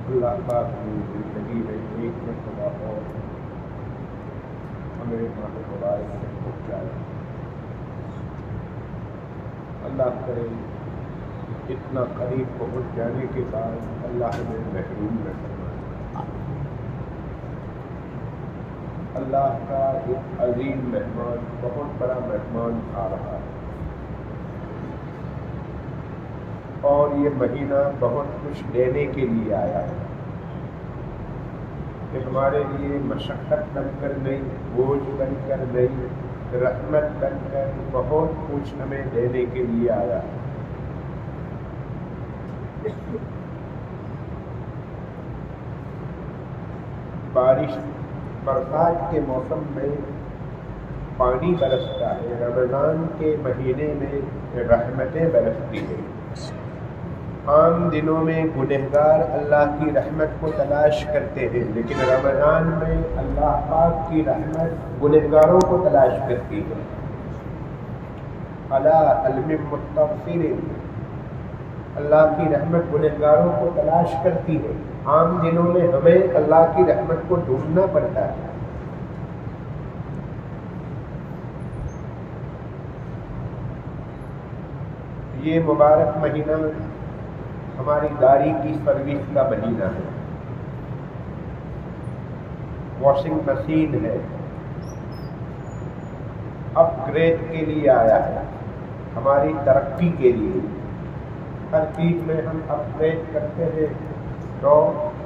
اللہ پاک کی زندگی میں ایک مرتبہ اور ہمیں ماہ مبارک سے پہنچایا. اللہ کرے اتنا قریب پہنچ جانے کے بعد اللہ نے محروم نہ فرمایا. اللہ کا ایک عظیم مہمان، بہت بڑا مہمان آ رہا ہے، اور یہ مہینہ بہت کچھ دینے کے لیے آیا ہے کہ ہمارے لیے مشقت بن کر نہیں، بوجھ بن کر نہیں، رحمت بن کر بہت کچھ ہمیں دینے کے لیے آیا ہے. برسات کے موسم میں پانی برستا ہے، رمضان کے مہینے میں رحمتیں برستی ہیں. عام دنوں میں گنہگار اللہ کی رحمت کو تلاش کرتے ہیں، لیکن رمضان میں اللہ پاک کی رحمت گنہگاروں کو تلاش کرتی ہے. علی علم مستغفر، اللہ کی رحمت گنہگاروں کو تلاش کرتی ہے. عام دنوں میں ہمیں اللہ کی رحمت کو ڈھونڈنا پڑتا ہے. یہ مبارک مہینہ ہماری گاڑی کی سروس کا مہینہ ہے، واشنگ مشین ہے، اپ گریڈ کے لیے آیا ہے، ہماری ترقی کے لیے. ہر چیز میں ہم اپ گریڈ کرتے ہیں، تو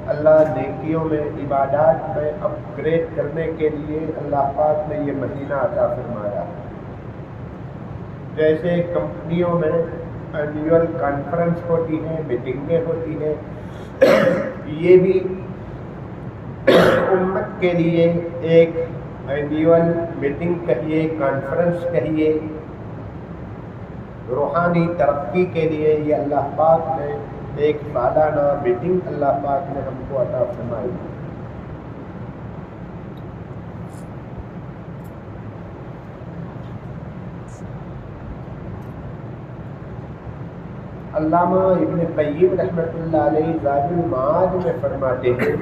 اللہ نیکیوں میں، عبادات میں اپ گریڈ کرنے کے لیے اللہ پاک نے یہ مہینہ عطا فرمایا. جیسے کمپنیوں میں اینیول کانفرنس ہوتی ہے، میٹنگیں ہوتی ہیں، یہ بھی امت کے لیے ایک اینیول میٹنگ کہیے، کانفرنس کہیے، روحانی ترقی کے لیے یہ اللہ پاک نے ایک سالانہ میٹنگ اللہ پاک نے ہم کو عطا فرمائی. علامہ ابن قیم رحمۃ اللہ علیہ زاد المعاد میں فرماتے ہیں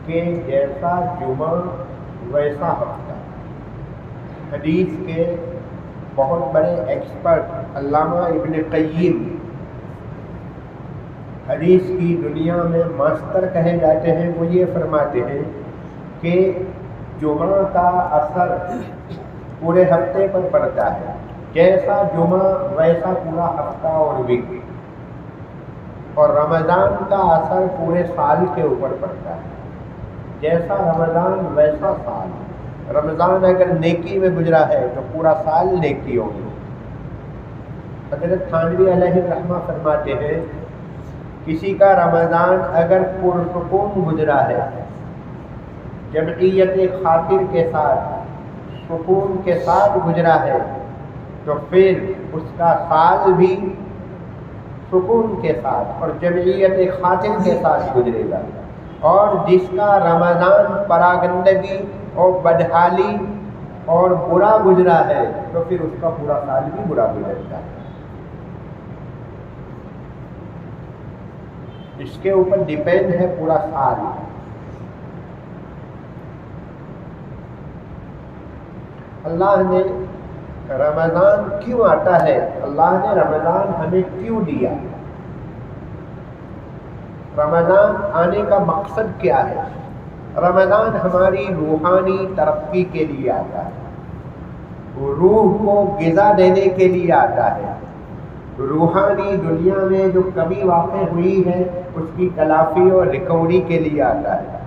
کہ جیسا جمعہ ویسا ہفتہ. حدیث کے بہت بڑے ایکسپرٹ علامہ ابن قیم حدیث کی دنیا میں ماستر کہے جاتے ہیں. وہ یہ فرماتے ہیں کہ جمعہ کا اثر پورے ہفتے پر پڑتا ہے. جیسا جمعہ ویسا پورا ہفتہ اور ویک، اور رمضان کا اثر پورے سال کے اوپر پڑتا ہے. جیسا رمضان ویسا سال. رمضان اگر نیکی میں گزرا ہے تو پورا سال نیکی ہوگی. حضرت تھانوی علیہ الرحمہ فرماتے ہیں کسی کا رمضان اگر پرسکون گزرا ہے، جمعیت خاطر کے ساتھ، سکون کے ساتھ گزرا ہے، تو پھر اس کا سال بھی سکون کے ساتھ اور جمعیت خاطر کے ساتھ گزرے گا. اور جس کا رمضان پراگندگی اور بدحالی اور برا گزرا ہے تو پھر اس کا پورا سال بھی برا گزرتا ہے. اس کے اوپر ڈیپینڈ ہے پورا سال. اللہ نے رمضان کیوں آتا ہے، اللہ نے رمضان ہمیں کیوں دیا، رمضان آنے کا مقصد کیا ہے؟ رمضان ہماری روحانی ترقی کے لیے آتا ہے، روح کو غذا دینے کے لیے آتا ہے، روحانی دنیا میں جو کمی واقع ہوئی ہے اس کی تلافی اور ریکوری کے لیے آتا ہے.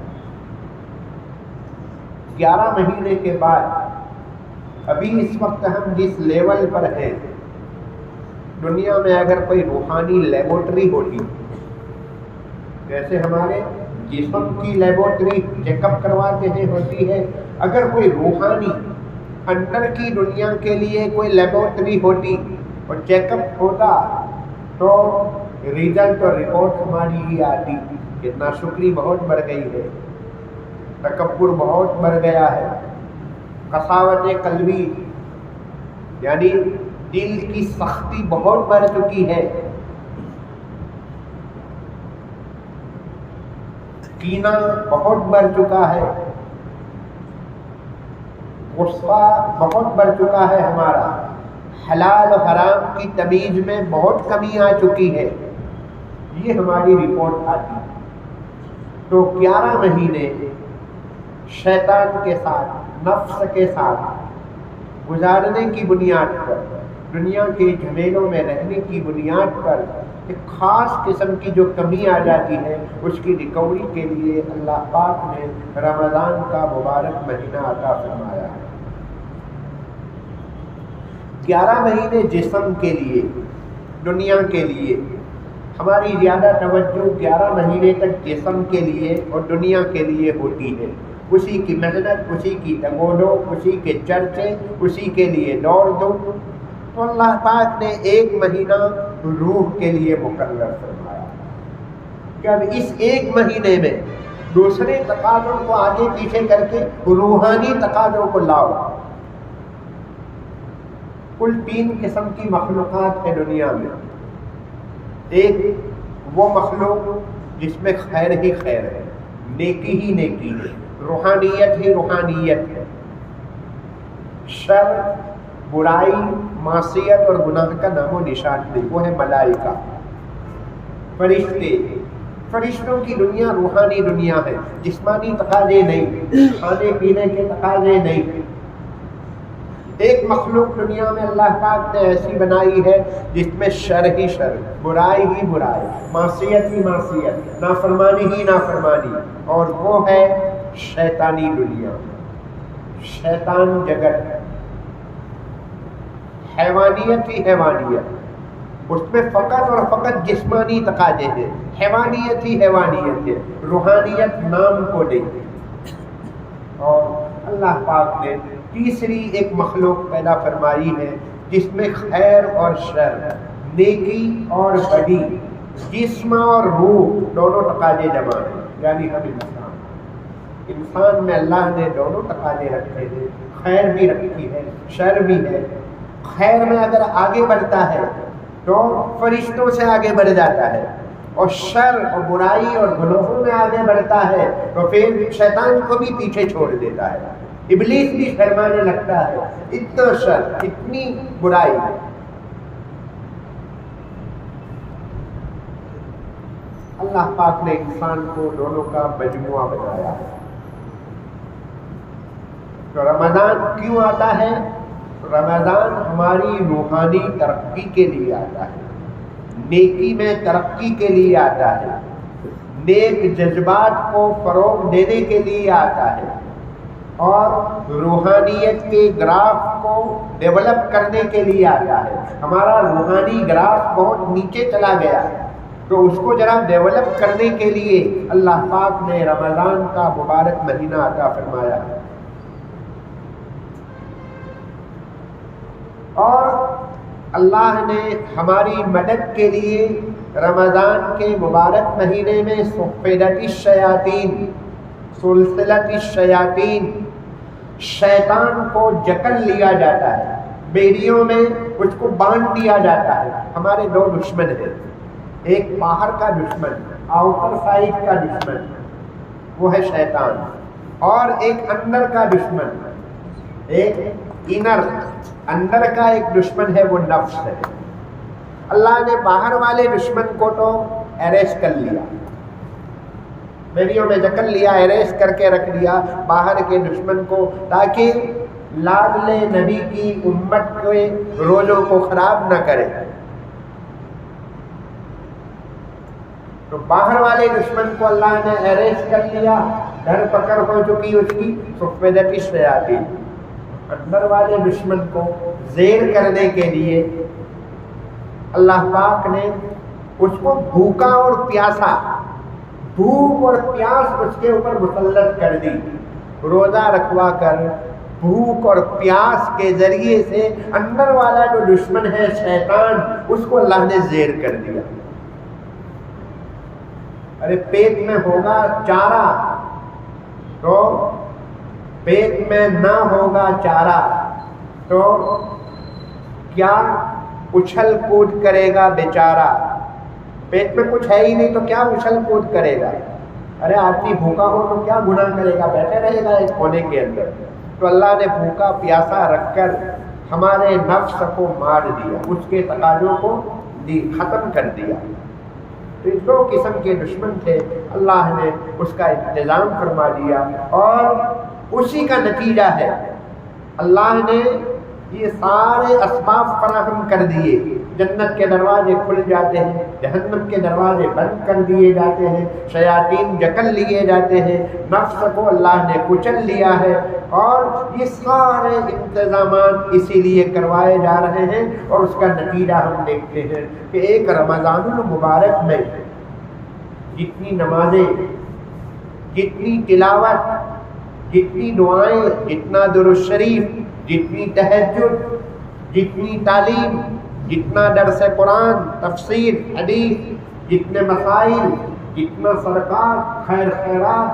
11 مہینے کے بعد ابھی اس وقت ہم جس لیول پر ہیں، دنیا میں اگر کوئی روحانی لیبورٹری ہوتی، جیسے ہمارے جسم کی لیبورٹری چیک اپ کرواتے ہیں ہوتی ہے، اگر کوئی روحانی اندر کی دنیا کے لیے کوئی لیبورٹری ہوتی اور چیک اپ ہوتا تو ریزلٹ اور رپورٹ ہماری ہی آتی کہ ناشکری بہت بڑھ گئی ہے، تکبر بہت بڑھ گیا ہے، قساوت قلبی یعنی دل کی سختی بہت بڑھ چکی ہے، کینہ بہت بڑھ چکا ہے، غصہ بہت بڑھ چکا ہے ہمارا، حلال و حرام کی تمیز میں بہت کمی آ چکی ہے، یہ ہماری رپورٹ آتی۔ تو 11 مہینے شیطان کے ساتھ، نفس کے ساتھ گزارنے کی بنیاد پر، دنیا کے جھمیلوں میں رہنے کی بنیاد پر ایک خاص قسم کی جو کمی آ جاتی ہے، اس کی ریکوری کے لیے اللہ پاک نے رمضان کا مبارک مہینہ عطا فرمایا ہے۔ 11 مہینے جسم کے لیے، دنیا کے لیے، ہماری زیادہ توجہ 11 مہینے تک جسم کے لیے اور دنیا کے لیے ہوتی ہے، اسی کی محنت، اسی کی ڈگوڈو، اسی کے چرچے، اسی کے لیے دوڑ دو۔ تو اللہ پاک نے 1 مہینہ روح کے لیے مقرر فرمایا کہ اب اس 1 مہینے میں دوسرے تقاضوں کو آگے پیچھے کر کے روحانی تقاضوں کو لاؤ۔ کل 3 قسم کی مخلوقات ہے دنیا میں، ایک وہ مخلوق جس میں خیر ہی خیر ہے، نیکی ہی نیکی ہے، روحانیت ہی روحانیت ہے، شر، برائی، معصیت اور گناہ کا نام و نشان نہیں، وہ ہے ملائکہ، فرشتے۔ فرشتوں کی دنیا روحانی دنیا ہے، جسمانی تقاضے نہیں، کھانے پینے کے تقاضے نہیں۔ ایک مخلوق دنیا میں اللہ پاک نے ایسی بنائی ہے جس میں شر ہی شر، برائی ہی برائی، معصیت ہی معصیت، نافرمانی ہی نافرمانی، اور وہ ہے شیطانی دنیا، شیطان جگت، حیوانیت ہی حیوانیت، اس میں فقط اور فقط جسمانی تقاضے ہیں، حیوانیت ہی حیوانیت ہے، روحانیت نام کو نہیں۔ اور اللہ پاک نے تیسری ایک مخلوق پیدا فرمائی ہے جس میں خیر اور شر، نیکی اور بدی، جسم اور روح دونوں تقاضے جمع ہیں، یعنی ہم انسان میں اللہ نے دونوں تقاضے رکھے ہیں، خیر بھی رکھی ہے، شر بھی ہے۔ خیر میں اگر آگے بڑھتا ہے تو فرشتوں سے آگے بڑھ جاتا ہے، اور شر اور برائی اور گناہوں میں آگے بڑھتا ہے تو پھر شیطان کو بھی پیچھے چھوڑ دیتا ہے، ابلیس بھی شرمانے لگتا ہے، اتنا شر، اتنی برائی۔ اللہ پاک نے انسان کو دونوں کا مجموعہ بنایا ہے۔ تو رمضان کیوں آتا ہے؟ رمضان ہماری روحانی ترقی کے لیے آتا ہے، نیکی میں ترقی کے لیے آتا ہے، نیک جذبات کو فروغ دینے کے لیے آتا ہے، اور روحانیت کے گراف کو ڈیولپ کرنے کے لیے آتا ہے۔ ہمارا روحانی گراف بہت نیچے چلا گیا ہے، تو اس کو ذرا ڈیولپ کرنے کے لیے اللہ پاک نے رمضان کا مبارک مہینہ عطا فرمایا ہے۔ اور اللہ نے ہماری مدد کے لیے رمضان کے مبارک مہینے میں صفدت الشیاطین، سلسلۃ الشیاطین، شیطان کو جکڑ لیا جاتا ہے، بیڑیوں میں اس کو باندھ دیا جاتا ہے۔ ہمارے 2 دشمن ہیں، ایک باہر کا دشمن، آؤٹر سائڈ کا دشمن، وہ ہے شیطان، اور ایک اندر کا دشمن، ایک انر، اندر کا ایک دشمن ہے، وہ نفس ہے۔ اللہ نے باہر والے دشمن کو تو اریسٹ کر لیا، بیڑیوں میں جکڑ لیا، اریسٹ کر کے رکھ دیا باہر کے دشمن کو، تاکہ لاڈلے نبی کی امت کے روزوں کو خراب نہ کرے۔ تو باہر والے دشمن کو اللہ نے اریسٹ کر لیا، دھر پکڑ ہو چکی اس کی، صفدت الشیاطین۔ اندر والے دشمن کو زیر کرنے کے لیے اللہ پاک نے اس کو بھوکا اور پیاسا، بھوک اور پیاس اس کے اوپر مسلط کر دی، روزہ رکھوا کر بھوک اور پیاس کے ذریعے سے اندر والا جو دشمن ہے شیطان، اس کو اللہ نے زیر کر دیا۔ ارے پیٹ میں ہوگا چارہ تو پیٹ میں نہ ہوگا چارہ تو کیا اچھل کود کرے گا بیچارہ، پیٹ میں کچھ ہے ہی نہیں تو کیا اچھل کود کرے گا۔ ارے آدمی بھوکا ہو تو کیا گناہ کرے گا، بیٹھے رہے گا ایک کونے کے اندر۔ تو اللہ نے بھوکا پیاسا رکھ کر ہمارے نفس کو مار دیا، اس کے تقاضوں کو ختم کر دیا۔ تو اس دو قسم کے دشمن تھے، اللہ نے اس کا انتظام فرما دیا، اور اسی کا نتیجہ ہے اللہ نے یہ سارے اسباب فراہم کر دیے۔ جنت کے دروازے کھل جاتے ہیں، جہنم کے دروازے بند کر دیے جاتے ہیں، شیاطین جکل لیے جاتے ہیں، نفس کو اللہ نے کچل لیا ہے، اور یہ سارے انتظامات اسی لیے کروائے جا رہے ہیں۔ اور اس کا نتیجہ ہم دیکھتے ہیں کہ ایک رمضان المبارک میں جتنی نمازیں، جتنی تلاوت، جتنی دعائیں، جتنا درود شریف، جتنی تہجد، جتنی تعلیم، جتنا درس قرآن، تفسیر، حدیث، جتنے مسائل، جتنا صدقات، خیر خیرات،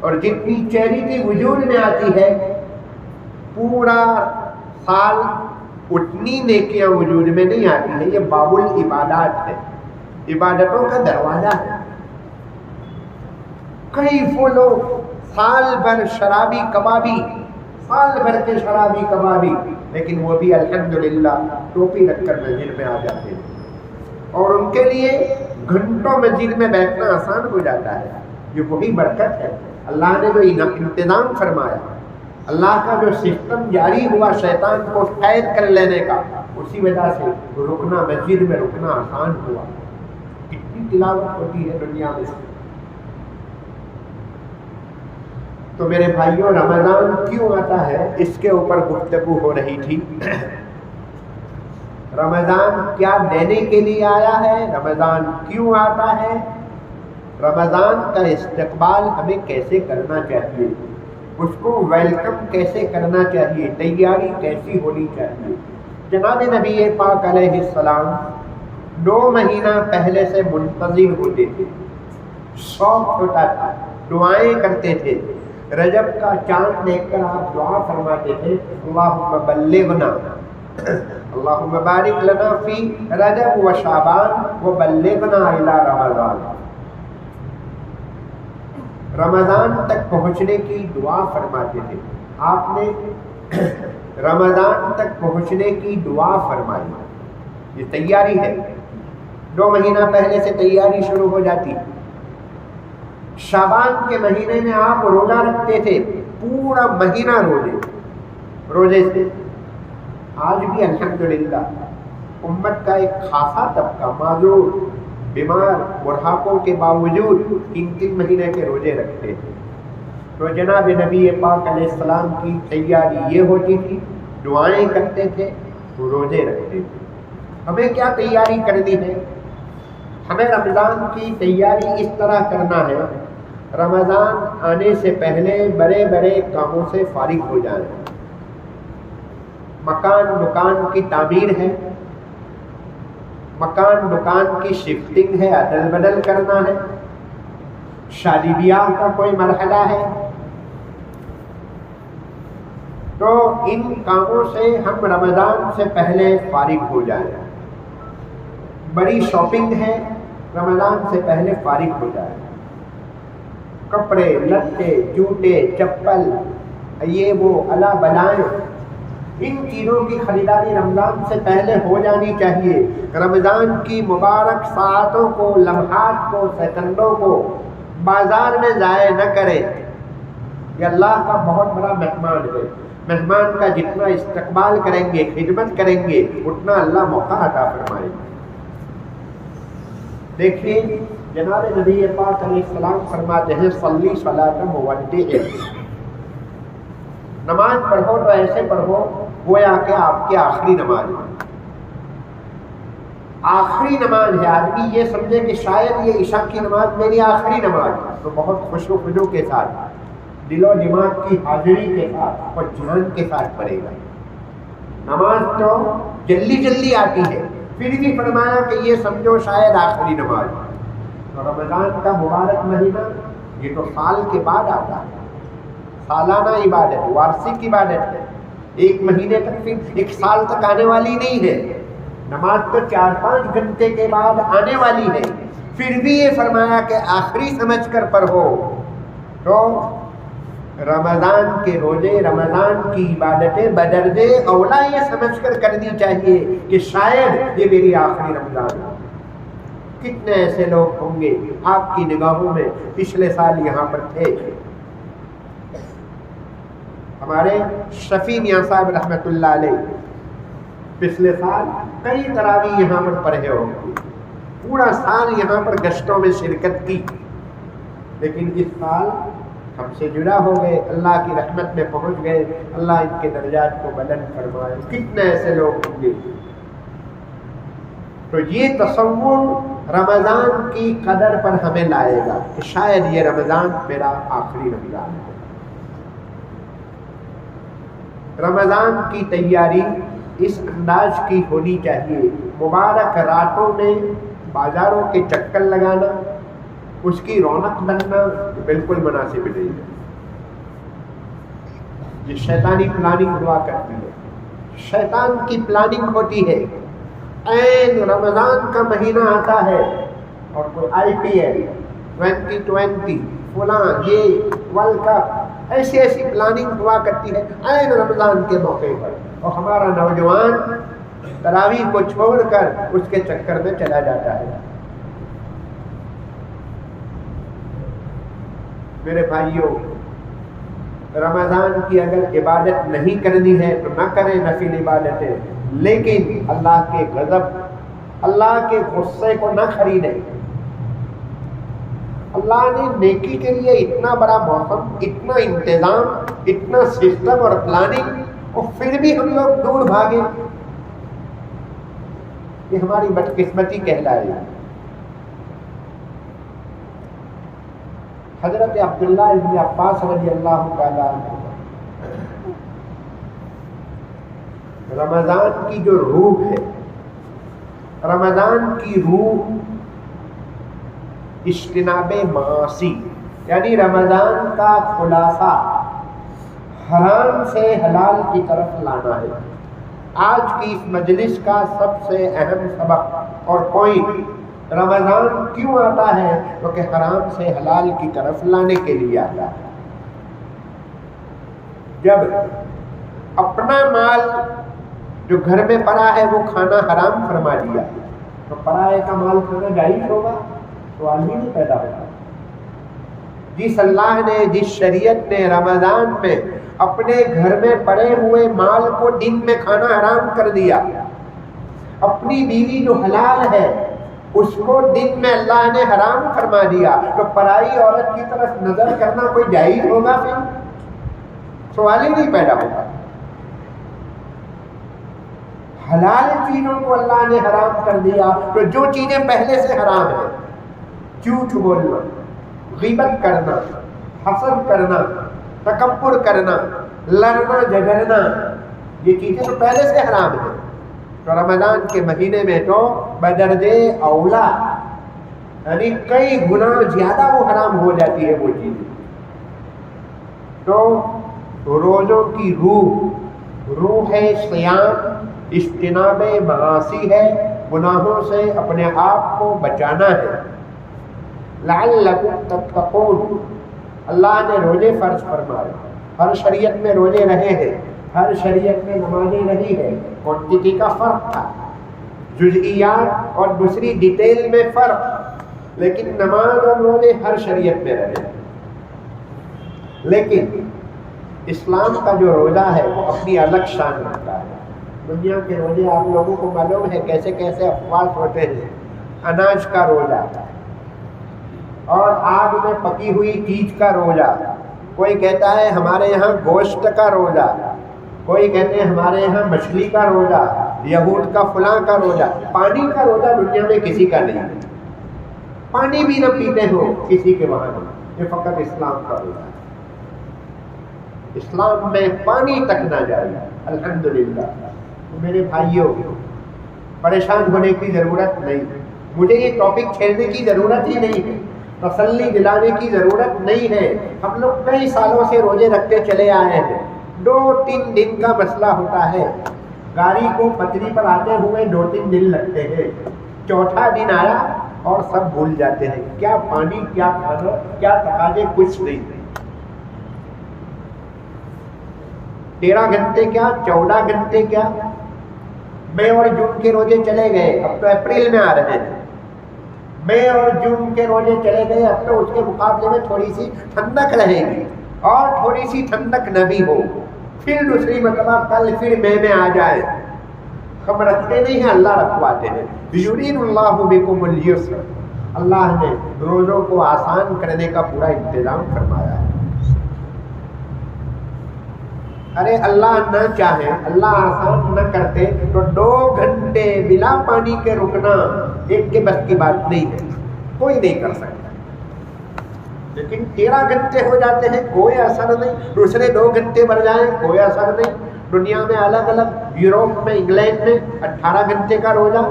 اور جتنی چیریٹی وجود میں آتی ہے، پورا سال اتنی نیکیاں وجود میں نہیں آتی ہیں۔ یہ باب العبادات ہے، عبادتوں کا دروازہ ہے۔ کئی وہ لوگ سال بھر شرابی کبابی، سال بھر کے شرابی کبابی، لیکن وہ بھی الحمدللہ ٹوپی رکھ کر مسجد میں آ جاتے ہیں، اور ان کے لیے گھنٹوں مسجد میں بیٹھنا آسان ہو جاتا ہے۔ یہ وہی برکت ہے، اللہ نے جو انتظام فرمایا، اللہ کا جو سسٹم جاری ہوا شیطان کو قید کر لینے کا، اسی وجہ سے رکنا، مسجد میں رکنا آسان ہوا۔ کتنی تلاوت ہوتی ہے دنیا میں۔ تو میرے بھائیوں، رمضان کیوں آتا ہے، اس کے اوپر گفتگو ہو رہی تھی۔ رمضان کیا دینے کے لیے آیا ہے، رمضان کیوں آتا ہے، رمضان کا استقبال ہمیں کیسے کرنا چاہیے، اس کو ویلکم کیسے کرنا چاہیے، تیاری کیسی ہونی چاہیے۔ جناب نبی پاک علیہ السلام 2 مہینہ پہلے سے منتظر ہوتے تھے، شوق ہوتا تھا، دعائیں کرتے تھے۔ رجب کا چاند دیکھ کر آپ دعا فرماتے تھے، اللہم بلغنا، اللہم بارک لنا فی رجب و شعبان و بلغنا الی رمضان۔ رمضان تک پہنچنے کی دعا فرماتے تھے آپ نے، رمضان تک پہنچنے کی دعا فرمائی۔ یہ تیاری ہے، 2 مہینہ پہلے سے تیاری شروع ہو جاتی۔ شعبان کے مہینے میں آپ روزہ رکھتے تھے، پورا مہینہ روزے سے۔ آج بھی الحمدللہ امت کا ایک خاصا طبقہ معذور، بیمار، بڑھاپوں کے باوجود 3 مہینے کے روزے رکھتے تھے۔ تو جناب نبی پاک علیہ السلام کی تیاری یہ ہوتی تھی، دعائیں کرتے تھے، روزے رکھتے تھے۔ ہمیں کیا تیاری کرنی ہے؟ ہمیں رمضان کی تیاری اس طرح کرنا ہے، رمضان آنے سے پہلے بڑے بڑے کاموں سے فارغ ہو جائیں۔ مکان دکان کی تعمیر ہے، مکان دکان کی شفٹنگ ہے، عدل بدل کرنا ہے، شادی بیاہ کا کوئی مرحلہ ہے، تو ان کاموں سے ہم رمضان سے پہلے فارغ ہو جائیں۔ بڑی شاپنگ ہے، رمضان سے پہلے فارغ ہو جائیں۔ کپڑے، لتے، جوتے، چپل، یہ وہ الا بلائیں، ان چیزوں کی خریداری رمضان سے پہلے ہو جانی چاہیے۔ رمضان کی مبارک ساعتوں کو، لمحات کو، سیکنڈوں کو بازار میں ضائع نہ کریں۔ یہ اللہ کا بہت بڑا مہمان ہے، مہمان کا جتنا استقبال کریں گے، خدمت کریں گے، اتنا اللہ موقع عطا فرمائے گا۔ دیکھیے جناب نبی پاک علیہ السلام فرماتے ہیں، صلی صلاۃ مودع، نماز پڑھو تو ایسے پڑھو گویا کہ آپ کی آخری نماز ہے، آخری نماز ہے. آدمی یہ سمجھے کہ شاید یہ عشاء کی نماز میری آخری نماز ہے، تو بہت خوش و خضو کے ساتھ، دل و دماغ کی حاضری کے ساتھ اور جان کے ساتھ پڑھے گا. نماز تو جلدی جلدی آتی ہے، پھر بھی فرمایا کہ یہ سمجھو شاید آخری نماز. تو رمضان کا مبارک مہینہ یہ تو سال کے بعد آتا ہے، سالانہ عبادت، وارثک عبادت ہے، ایک مہینے تک، پھر ایک سال تک آنے والی نہیں ہے. نماز تو 4-5 گھنٹے کے بعد آنے والی ہے، پھر بھی یہ فرمایا کہ آخری سمجھ کر پڑھو. تو رمضان کے روزے، رمضان کی عبادتیں بدرجے اولا یہ سمجھ کر کرنی چاہیے کہ شاید یہ میری آخری رمضان ہے. کتنے ایسے لوگ ہوں گے آپ کی نگاہوں میں پچھلے سال یہاں پر تھے؟ ہمارے شفیع میاں صاحب رحمۃ اللہ علیہ پچھلے سال کئی تراویح یہاں پر پڑھے ہوں گے، پورا سال یہاں پر گشتوں میں شرکت کی، لیکن اس سال ہم سے جدا ہو گئے، اللہ کی رحمت میں پہنچ گئے. اللہ ان کے درجات کو بلند فرمائے. کتنے ایسے لوگ ہوں گے. تو یہ تصور رمضان کی قدر پر ہمیں لائے گا کہ شاید یہ رمضان میرا آخری رمضان ہے. رمضان کی تیاری اس انداز کی ہونی چاہیے. مبارک راتوں میں بازاروں کے چکر لگانا، اس کی رونق بننا بالکل مناسب نہیں ہے. یہ شیطانی پلاننگ ہوا کرتی ہے، شیطان کی پلاننگ ہوتی ہے. عین رمضان کا مہینہ آتا ہے اور کوئی IPL 2020 فلاں، یہ ورلڈ کپ، ایسی ایسی پلاننگ ہوا کرتی ہے عین رمضان کے موقع پر، اور ہمارا نوجوان تراویح کو چھوڑ کر اس کے چکر میں چلا جاتا ہے. میرے بھائیوں، رمضان کی اگر عبادت نہیں کرنی ہے تو نہ کریں نفل عبادتیں، لیکن اللہ کے غضب، اللہ کے غصے کو نہ خریدیں. اللہ نے نیکی کے لیے اتنا بڑا موسم، اتنا انتظام، اتنا سسٹم اور پلاننگ، اور پھر بھی ہم لوگ دور بھاگے. یہ ہماری بدقسمتی کہلائے. حضرت عبداللہ ابن عباس رضی اللہ تعالیٰ عنہ، رمضان کی جو روح ہے، رمضان کی روح اجتناب معاصی، یعنی رمضان کا خلاصہ حرام سے حلال کی طرف لانا ہے. آج کی اس مجلس کا سب سے اہم سبق اور پوائنٹ، رمضان کیوں آتا ہے؟ کیونکہ حرام سے حلال کی طرف لانے کے لیے آتا ہے. جب اپنا مال جو گھر میں پڑا ہے وہ کھانا حرام فرما دیا تو پرائے کا مال کھانا جائز ہوگا؟ سوال ہی نہیں پیدا ہوگا. جس اللہ نے، جس شریعت نے رمضان میں اپنے گھر میں پڑے ہوئے مال کو دن میں کھانا حرام کر دیا، اپنی بیوی جو حلال ہے اس کو دن میں اللہ نے حرام فرما دیا، تو پرائی عورت کی طرف نظر کرنا کوئی جائز ہوگا؟ پھر سوال ہی نہیں پیدا ہوگا. حلال چیزوں کو اللہ نے حرام کر دیا، تو جو چیزیں پہلے سے حرام ہیں، جھوٹ بولنا، غیبت کرنا، حسد کرنا، تکبر کرنا، لڑنا جھگڑنا، یہ چیزیں تو پہلے سے حرام ہیں. تو رمضان کے مہینے میں تو بدرجے اولا، یعنی کئی گنا زیادہ وہ حرام ہو جاتی ہے وہ چیزیں. تو روزوں کی روح ہے صیام، اجتناب معاصی ہے، گناہوں سے اپنے آپ کو بچانا ہے. لعلکم تتقون، اللہ نے روزے فرض فرمائے، ہر شریعت میں روزے رہے ہیں، ہر شریعت میں نمازیں رہی ہے. کوانٹٹی کا فرق تھا، جزئیات اور دوسری ڈیٹیل میں فرق، لیکن نماز اور روزے ہر شریعت میں رہے. لیکن اسلام کا جو روزہ ہے وہ اپنی الگ شان رکھتا ہے. دنیا کے روزے آپ لوگوں کو معلوم ہے کیسے کیسے افواج ہوتے ہیں. اناج کا روزہ اور آگ میں پکی ہوئی چیز کا روزہ کوئی کہتا ہے ہمارے یہاں گوشت کا روزہ، کوئی کہتے ہیں ہمارے یہاں مچھلی کا روزہ، یہود کا فلاں کا روزہ۔ پانی کا روزہ دنیا میں کسی کا نہیں ہے، پانی بھی نہ پیتے ہو کسی کے وہاں نہیں، یہ فقط اسلام کا روزہ ہے۔ اسلام میں پانی تک نہ جائے، الحمدللہ۔ میرے بھائیوں، پریشان ہونے کی ضرورت نہیں، مجھے یہ ٹاپک چھیڑنے کی ضرورت ہی نہیں ہے، تسلی دلانے کی ضرورت نہیں ہے۔ ہم لوگ کئی سالوں سے روزے رکھتے چلے آئے ہیں، 2-3 دن کا مسئلہ ہوتا ہے، گاڑی کو پٹری پر آتے ہوئے 2-3 دن لگتے ہیں، چوتھا دن آیا اور سب بھول جاتے ہیں، کیا پانی، کیا کھانا، کیا تقاضے، کچھ نہیں۔ 13 گھنٹے کیا، 14 گھنٹے کیا، مئی اور جون کے روزے چلے گئے، اب تو اپریل میں آ رہے ہیں۔ مئی اور جون کے روزے چلے گئے، اب تو اس کے مقابلے میں تھوڑی سی ٹھنڈک رہے گی، اور تھوڑی سی ٹھنڈک نہ بھی ہو، پھر دوسری مرتبہ کل پھر مئی میں آ جائے۔ ہم رکھتے نہیں ہیں، اللہ رکھواتے ہیں۔ یرید اللہ بکم الیسر، اللہ نے روزوں کو آسان کرنے کا پورا انتظام فرمایا ہے۔ ارے اللہ نہ چاہے، اللہ آسان نہ کرتے تو 2 گھنٹے بلا پانی کے رکنا ایک کے بس کی بات نہیں ہے، کوئی نہیں کر سکتا۔ لیکن 13 گھنٹے ہو جاتے ہیں، کوئی اثر نہیں، دوسرے 2 گھنٹے بڑھ جائیں، کوئی اثر نہیں۔ دنیا میں الگ الگ، یوروپ میں، انگلینڈ میں 18 گھنٹے کا روزہ،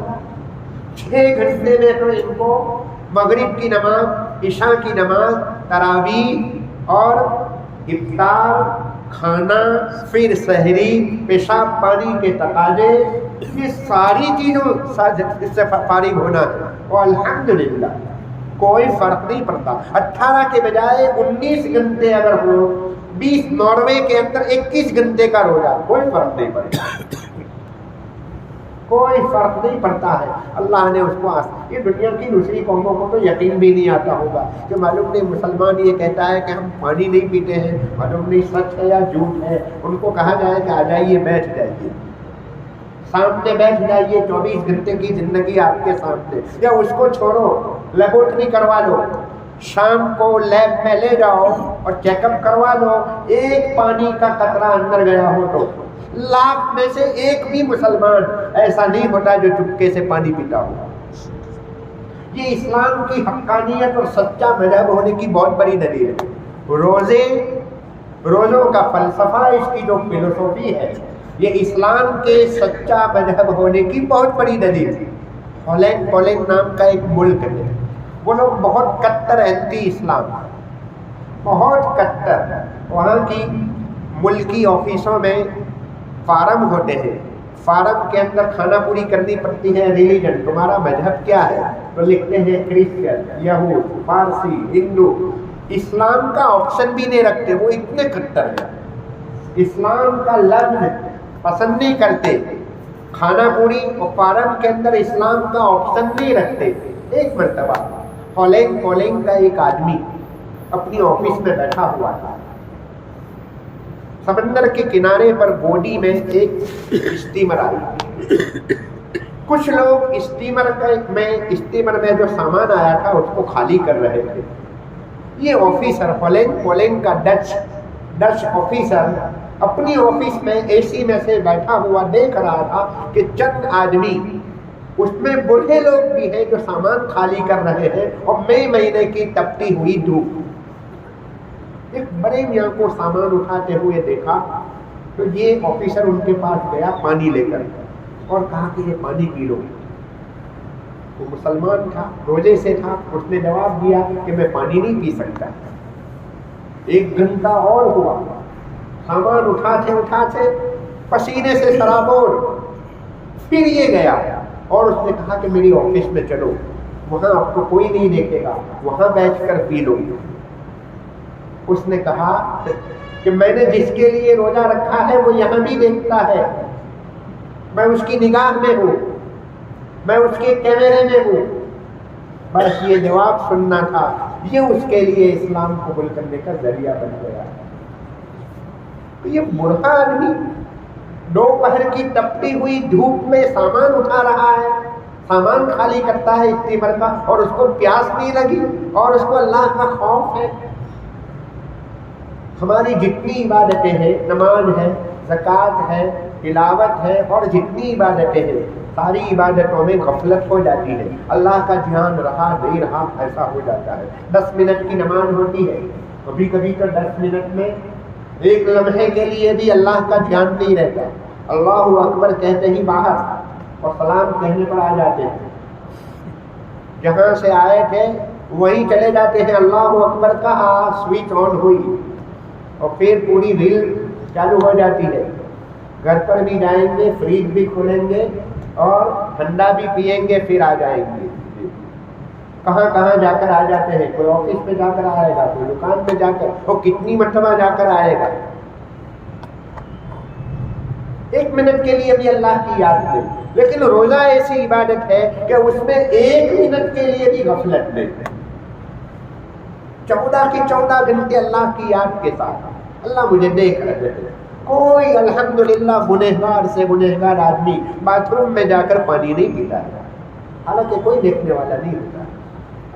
6 گھنٹے میں تو ان کو مغرب کی نماز، عشاء کی نماز، تراویح اور افطار، کھانا، پھر سحری، پیشاب پانی کے تقاضے، یہ ساری چیزوں سے فارغ ہونا ہے، اور الحمدللہ کوئی فرق نہیں پڑتا۔ 18 کے بجائے 19 گھنٹے اگر ہو، 20 ناروے کے اندر 21 گھنٹے کا روزہ، کوئی فرق نہیں پڑتا، کوئی فرق نہیں پڑتا ہے۔ اللہ نے اس کو یہ دنیا کی دوسری قوموں کو تو یقین بھی نہیں آتا ہوگا کہ معلوم نہیں مسلمان یہ کہتا ہے کہ ہم پانی نہیں پیتے ہیں، معلوم نہیں سچ ہے یا جھوٹ ہے۔ ان کو کہا جائے کہ آ جائیے، بیٹھ جائیے، سامنے بیٹھ جائیے، 24 گھنٹے کی زندگی آپ کے سامنے، یا اس کو چھوڑو، لیبورٹری کروا لو، شام کو لیب میں لے جاؤ اور چیک اپ کروا لو، ایک پانی کا قطرہ اندر گیا ہو تو 1,00,000 میں سے ایک بھی مسلمان ایسا نہیں ہوتا جو چپکے سے پانی پیتا ہو۔ یہ اسلام کی حقانیت اور سچا مذہب ہونے کی بہت بڑی دلیل ہے۔ روزوں کا فلسفہ، اس کی جو فلسفی ہے، یہ اسلام کے سچا مذہب ہونے کی بہت بڑی دلیل ہے۔ پولینڈ نام کا ایک ملک ہے، وہ لوگ بہت کٹر اینٹی اسلام، بہت کٹر۔ وہاں کی ملکی آفیسوں میں فارم ہوتے ہیں، فارم کے اندر کھانا پوری کرنی پڑتی ہے، ریلیجن تمہارا مذہب کیا ہے، تو لکھتے ہیں کرسچن، یہود، پارسی، ہندو۔ اسلام کا آپشن بھی نہیں رکھتے، وہ اتنے کٹر ہیں، اسلام کا لفظ پسند نہیں کرتے، کھانا پوری اور فارم کے اندر اسلام کا آپشن نہیں رکھتے۔ ایک مرتبہ پولینڈ کا ایک آدمی اپنی آفس میں بیٹھا ہوا تھا، سمندر کے کنارے پر گوڈی میں ایک اسٹیمر آئی، کچھ لوگ اسٹیمر میں جو سامان آیا تھا اس کو خالی کر رہے تھے۔ یہ آفیسر پولینڈ کا ڈچ آفیسر اپنی آفس میں اے سی میں سے بیٹھا ہوا دیکھ رہا تھا کہ چند آدمی، اس میں بوڑھے لوگ بھی ہیں جو سامان خالی کر رہے ہیں، اور مئی مہینے کی تپتی ہوئی دھوپ۔ ایک بڑے میاں کو سامان اٹھاتے ہوئے دیکھا تو یہ آفیسر ان کے پاس گیا پانی لے کر اور کہا کہ یہ پانی پی لو۔ وہ مسلمان تھا، روزے سے تھا، اس نے جواب دیا کہ میں پانی نہیں پی سکتا۔ 1 گھنٹہ اور ہوا، سامان اٹھاتے پسینے سے سرابور، پھر یہ گیا اور اس نے کہا کہ میری آفس میں چلو، وہاں آپ کو کوئی نہیں دیکھے گا، وہاں بیٹھ کر پی لو۔ اس نے کہا کہ میں نے جس کے لیے روزہ رکھا ہے وہ یہاں بھی دیکھتا ہے، میں اس کی نگاہ میں ہوں، میں اس کے کیمرے میں ہوں، بس یہ جواب سننا تھا۔ یہ اس کے لیے اسلام قبول کرنے کا ذریعہ بن گیا۔ یہ بوڑھا آدمی دوپہر کی تپتی ہوئی دھوپ میں سامان اٹھا رہا ہے، سامان خالی کرتا ہے اسٹیمر کا، اور اس کو پیاس نہیں لگی اور اس کو اللہ کا خوف ہے۔ ہماری جتنی عبادتیں ہیں، نماز ہے، زکوٰۃ ہے، تلاوت ہے، اور جتنی عبادتیں ہیں، ساری عبادتوں میں غفلت ہو جاتی ہے، اللہ کا دھیان رہا نہیں رہا ایسا ہو جاتا ہے۔ 10 منٹ کی نماز ہوتی ہے، کبھی کبھی تو 10 منٹ میں ایک لمحے کے لیے بھی اللہ کا دھیان نہیں رہتا، اللہ اکبر کہتے ہی باہر اور سلام کہنے پر آ جاتے ہیں، جہاں سے آئے تھے وہیں چلے جاتے ہیں، اللہ اکبر کا سوئچ آن ہوئی اور پھر پوری ریل چالو ہو جاتی ہے۔ گھر پر بھی جائیں گے، فریج بھی کھولیں گے اور ٹھنڈا بھی پئیں گے، پھر آ جائیں گے۔ کہاں کہاں جا کر آ جاتے ہیں، کوئی آفس میں جا کر آئے گا، کوئی دکان پہ جا کر، وہ کتنی مرتبہ جا کر آئے گا۔ 1 منٹ کے لیے بھی اللہ کی یاد نہیں، لیکن روزہ ایسی عبادت ہے کہ اس میں 1 منٹ کے لیے بھی غفلت نہیں، 14 کے 14 گھنٹے اللہ کی یاد کے ساتھ اللہ مجھے دیکھ رہے ہیں۔ کوئی الحمدللہ گنہگار سے گنہگار آدمی باتھ روم میں جا کر پانی نہیں پیتا ہے، حالانکہ کوئی دیکھنے والا نہیں ہوتا،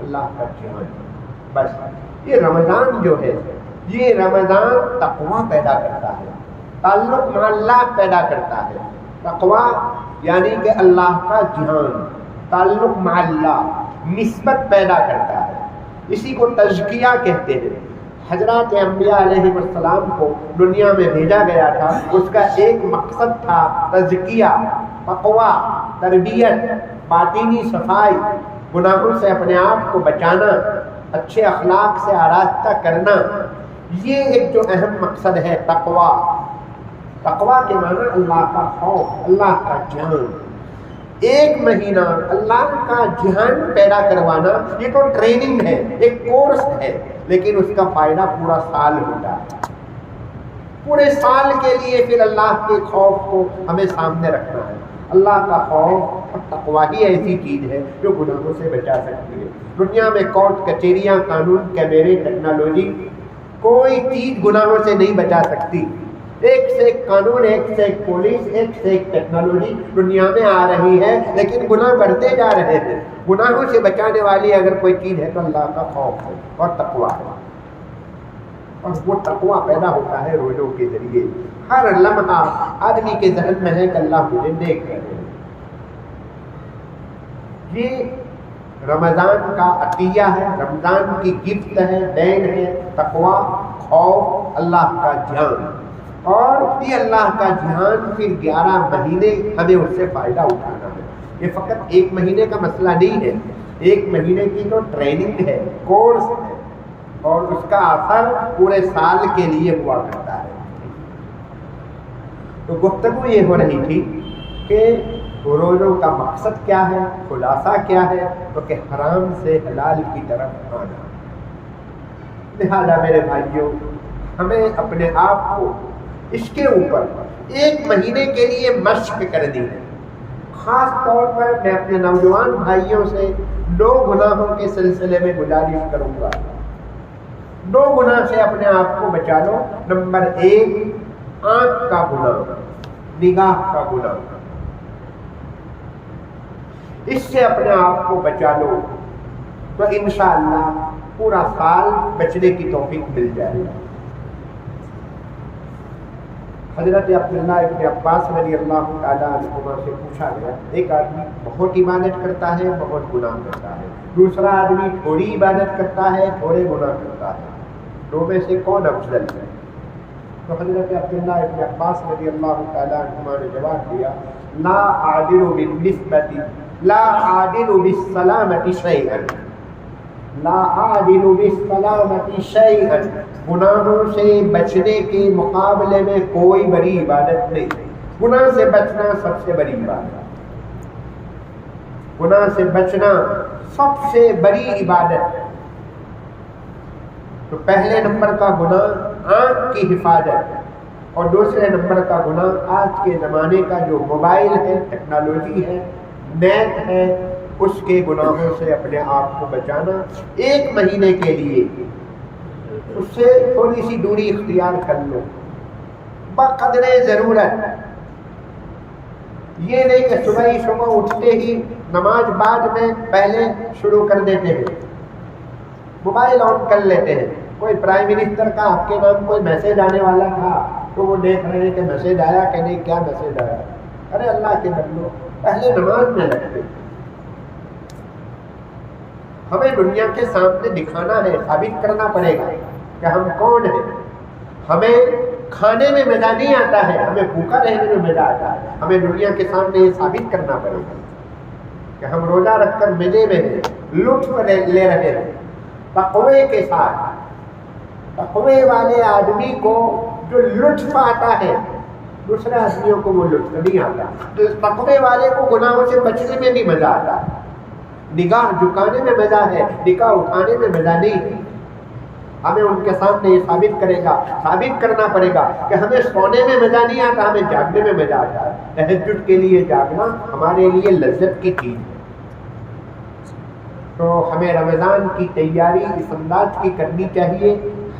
اللہ کا دھیان۔ بس یہ رمضان جو ہے، یہ رمضان تقویٰ پیدا کرتا ہے، تعلق مع اللہ پیدا کرتا ہے۔ تقویٰ یعنی کہ اللہ کا دھیان، تعلق مع اللہ، نسبت پیدا کرتا ہے، اسی کو تزکیہ کہتے ہیں۔ حضرات انبیاء علیہ السلام کو دنیا میں بھیجا گیا تھا، اس کا ایک مقصد تھا تزکیہ، تقویٰ، تربیت، باطنی صفائی، گناہوں سے اپنے آپ کو بچانا، اچھے اخلاق سے آراستہ کرنا۔ یہ ایک جو اہم مقصد ہے تقویٰ۔ تقویٰ کے معنی اللہ کا خوف، اللہ کا دھیان۔ 1 مہینہ اللہ کا دھیان پیدا کروانا، یہ تو ٹریننگ ہے، ایک کورس ہے، لیکن اس کا فائدہ پورا سال ہوتا ہے۔ پورے سال کے لیے پھر اللہ کے خوف کو ہمیں سامنے رکھنا ہے۔ اللہ کا خوف اور تقویٰ ہی ایسی چیز ہے جو گناہوں سے بچا سکتی ہے۔ دنیا میں کورٹ کچہریاں، قانون، کیمرے، ٹیکنالوجی، کوئی چیز گناہوں سے نہیں بچا سکتی۔ ایک سے ایک قانون، ایک سے ایک پولیس، ایک سے ایک ٹیکنالوجی دنیا میں آ رہی ہے، لیکن گناہ بڑھتے جا رہے ہیں۔ گناہوں سے بچانے والی اگر کوئی چیز ہے تو اللہ کا خوف ہے اور تقویٰ ہے، اور وہ تقویٰ پیدا ہوتا ہے روزوں کے ذریعے۔ ہر لمحہ آدمی کے ذہن میں ہے کہ اللہ مجھے دیکھ رہے ہیں۔ یہ رمضان کا عطیہ ہے، رمضان کی گفٹ ہے، دین ہے، تقویٰ، خوف، اللہ کا دھیان۔ اور یہ اللہ کا دھیان پھر 11 مہینے ہمیں اس سے فائدہ اٹھانا ہے۔ یہ فقط 1 مہینے کا مسئلہ نہیں ہے، 1 مہینے کی تو ٹریننگ ہے، کورس ہے، اور اس کا اثر پورے سال کے لیے ہوا کرتا ہے۔ تو گفتگو یہ ہو رہی تھی کہ روزوں کا مقصد کیا ہے، خلاصہ کیا ہے، تو کہ حرام سے حلال کی طرف آنا۔ لہذا میرے بھائیوں، ہمیں اپنے آپ کو اس کے اوپر 1 مہینے کے لیے مشق کرنی ہے۔ خاص طور پر میں اپنے نوجوان بھائیوں سے 2 گناہوں کے سلسلے میں گزارش کروں گا۔ 2 گناہ سے اپنے آپ کو بچا لو۔ نمبر 1، آنکھ کا گناہ، نگاہ کا گناہ، اس سے اپنے آپ کو بچا لو تو انشاءاللہ پورا سال بچنے کی توفیق مل جائے گا۔ حضرت عبداللہ ابن عباس رضی اللہ تعالیٰ عنہما سے پوچھا گیا، ایک آدمی بہت عبادت کرتا ہے، بہت گناہ کرتا ہے، دوسرا آدمی تھوڑی عبادت کرتا ہے، تھوڑے گناہ کرتا ہے، 2 میں سے کون افضل ہے؟ تو حضرت عبداللہ ابن عباس رضی اللہ تعالیٰ عنہما نے جواب دیا، لا اعدل بالنسبت لا اعدل بالسلامت شیئا، لا اعدل بالسلامت شیئا، گناہوں سے بچنے کے مقابلے میں کوئی بڑی عبادت نہیں۔ گناہ سے بچنا سب سے بڑی عبادت، گناہ سے بچنا سب سے بڑی عبادت۔ تو پہلے نمبر کا گناہ آنکھ کی حفاظت، اور دوسرے نمبر کا گناہ آج کے زمانے کا جو موبائل ہے، ٹیکنالوجی ہے، نیٹ ہے، اس کے گناہوں سے اپنے آپ کو بچانا۔ 1 مہینے کے لیے اس سے تھوڑی سی دوری اختیار کر لو بقدر ضرورت۔ یہ نہیں کہ صبح اٹھتے ہی نماز بعد میں پہلے شروع کر دیتے ہیں، موبائل آن کر لیتے ہیں، کوئی پرائم منسٹر کا آپ کے نام کوئی میسج آنے والا تھا تو وہ دیکھ رہے ہیں کہ میسج آیا کہ نہیں، کیا میسج آیا. ارے اللہ کے بندو، پہلے نماز میں لگتے. ہمیں دنیا کے سامنے دکھانا ہے، ثابت کرنا پڑے گا کہ ہم کون ہیں. ہمیں کھانے میں مزہ نہیں آتا ہے، ہمیں بھوکا رہنے میں مزہ آتا ہے. ہمیں دنیا کے سامنے یہ ثابت کرنا پڑے گا کہ ہم روزہ رکھ کر مزے میں ہیں، لطف لے رہے ہیں تقوی کے ساتھ. تقوی والے آدمی کو جو لطف آتا ہے دوسرے آدمیوں کو وہ لطف نہیں آتا. تقوی والے کو گناہوں سے بچنے میں بھی مزہ آتا ہے. نگاہ جھکانے میں مزہ ہے، نگاہ اٹھانے میں مزہ نہیں ہے. ہمیں ان کے سامنے یہ ثابت کرنا پڑے گا کہ ہمیں سونے میں مزہ نہیں آتا، ہمیں جاگنے میں مزہ آتا ہے. تہجد کے لیے جاگنا ہمارے لیے لذت کی چیز ہے. تو ہمیں رمضان کی تیاری اس انداز کی کرنی چاہیے.